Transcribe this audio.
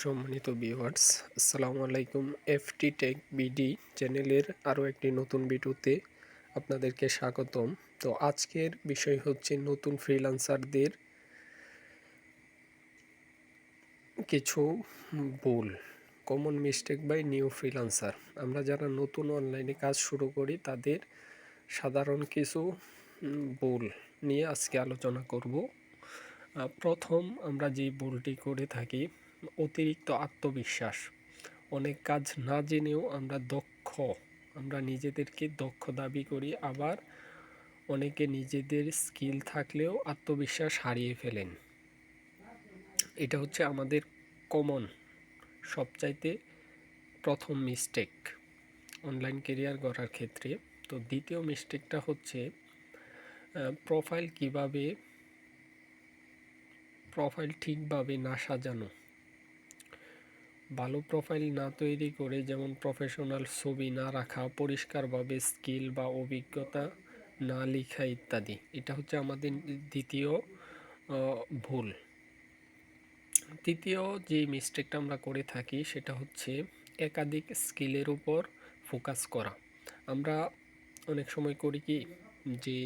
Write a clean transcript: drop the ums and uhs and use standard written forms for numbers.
সম্মানিত ভিউয়ার্স, আসসালামু আলাইকুম। এফটি টেক বিডি চ্যানেলের আরও একটি নতুন ভিডিওতে আপনাদেরকে স্বাগতম। তো আজকের বিষয় হচ্ছে নতুন ফ্রিল্যান্সারদের কিছু ভুল, common mistake by new freelancer. আমরা যারা নতুন অনলাইনে কাজ শুরু করি তাদের সাধারণ কিছু ভুল নিয়ে আজকে আলোচনা করব। প্রথম আমরা যে ভুলটি করে থাকি, অতিরিক্ত আত্মবিশ্বাস। অনেক কাজ না জেনেও আমরা নিজেদেরকে দক্ষ দাবি করি, আবার অনেকে নিজেদের স্কিল থাকলেও আত্মবিশ্বাস হারিয়ে ফেলেন। এটা হচ্ছে আমাদের কমন সবচাইতে প্রথম মিস্টেক অনলাইন কেরিয়ার গড়ার ক্ষেত্রে। তো দ্বিতীয় মিস্টেকটা হচ্ছে প্রোফাইল ঠিকভাবে না সাজানো। ভালো প্রোফাইল না তৈরি করে, যেমন প্রফেশনাল ছবি না রাখা, পরিষ্কারভাবে স্কিল বা অভিজ্ঞতা না লেখা ইত্যাদি। এটা হচ্ছে আমাদের দ্বিতীয় ভুল। তৃতীয় যে মিস্টেকটা আমরা করে থাকি সেটা হচ্ছে একাধিক স্কিলের উপর ফোকাস করা। আমরা অনেক সময় করি কি, যে